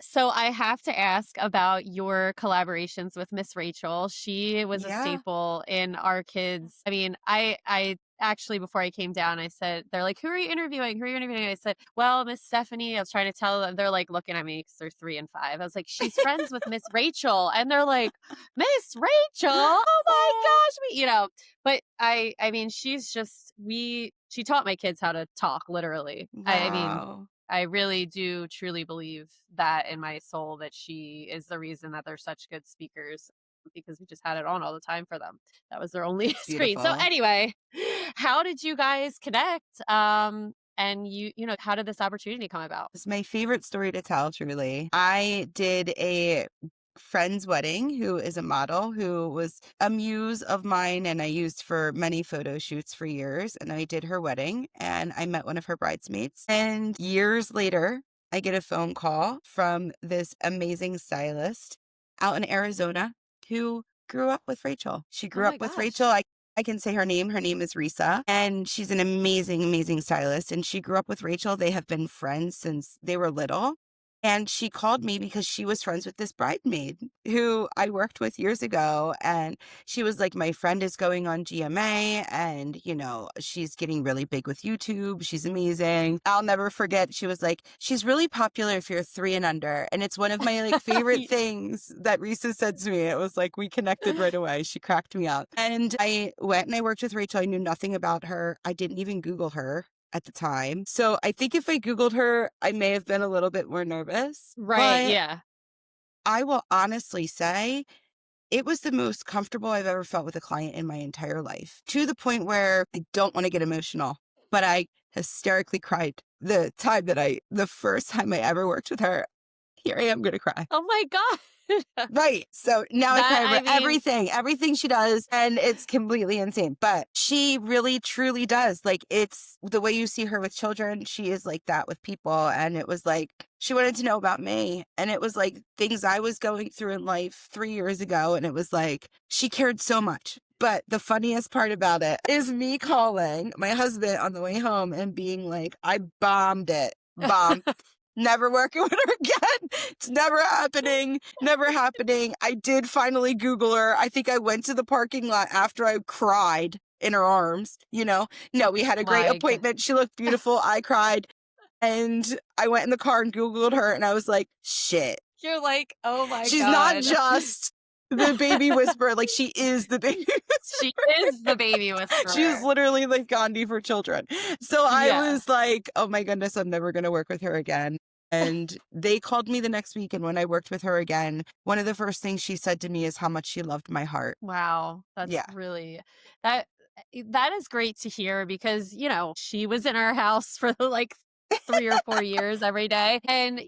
So I have to ask about your collaborations with Miss Rachel. She was a Yeah. staple in our kids. I mean, I actually, before I came down, I said, they're like, who are you interviewing? Who are you interviewing? I said, well, Miss Stephanie. I was trying to tell them. They're like looking at me because they're 3 and 5. I was like, she's friends with Miss Rachel. And they're like, Miss Rachel? Oh my Oh, gosh. But I mean, she taught my kids how to talk, literally. I mean, wow. I really do truly believe that in my soul that she is the reason that they're such good speakers because we just had it on all the time for them. That was their only That's screen. So beautiful. anyway, how did you guys connect? And how did this opportunity come about? It's my favorite story to tell, truly. I did a friend's wedding who is a model who was a muse of mine and I used for many photo shoots for years. And I did her wedding and I met one of her bridesmaids. And years later, I get a phone call from this amazing stylist out in Arizona who grew up with Rachel. She Oh grew up my with gosh. Rachel. I can say her name. Her name is Risa, and she's an amazing, amazing stylist. And she grew up with Rachel. They have been friends since they were little. And she called me because she was friends with this bridesmaid who I worked with years ago. And she was like, my friend is going on GMA and, she's getting really big with YouTube. She's amazing. I'll never forget. She was like, she's really popular if you're 3 and under. And it's one of my like favorite things that Risa said to me. It was like, we connected right away. She cracked me up. And I went and I worked with Rachel. I knew nothing about her. I didn't even Google her at the time. So I think if I Googled her, I may have been a little bit more nervous. Right. But Yeah. I will honestly say it was the most comfortable I've ever felt with a client in my entire life, to the point where I don't want to get emotional, but I hysterically cried the first time I ever worked with her. Here I am going to cry. Oh my god. Right. So now I That cry over I mean, everything she does, and it's completely insane. But she really, truly does. Like, it's the way you see her with children. She is like that with people. And it was like, she wanted to know about me. And it was like things I was going through in life 3 years ago. And it was like, she cared so much. But the funniest part about it is me calling my husband on the way home and being like, I bombed it. Bomb. Never working with her again. It's never happening. Never happening. I did finally Google her. I think I went to the parking lot after I cried in her arms, No, we had a great my god. appointment. She looked beautiful. I cried. And I went in the car and Googled her and I was like, shit. You're like, oh my She's not god. just the baby whisperer. Like, she is the baby She is the baby She is whisperer. literally like Gandhi for children. So I Yeah. was like, oh my goodness, I'm never going to work with her again. And they called me the next week. And when I worked with her again, one of the first things she said to me is how much she loved my heart. Wow. That's Yeah. really that that is great to hear because, she was in our house for like 3 or 4 years every day. And,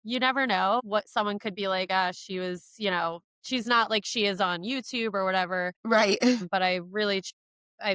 you never know what someone could be like, she was, she's not like she is on YouTube or whatever. Right. But I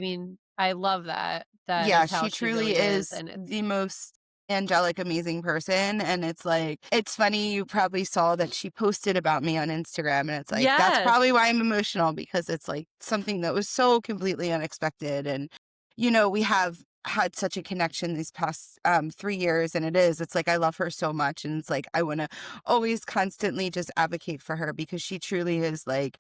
mean, I love that. That Yeah, is how she she truly really is. is And the most angelic, amazing person. And it's like, it's funny. You probably saw that she posted about me on Instagram. And it's like, that's yes. probably why I'm emotional, because it's like something that was so completely unexpected. And, we have had such a connection these past 3 years. And it's like, I love her so much. And it's like, I want to always constantly just advocate for her because she truly is like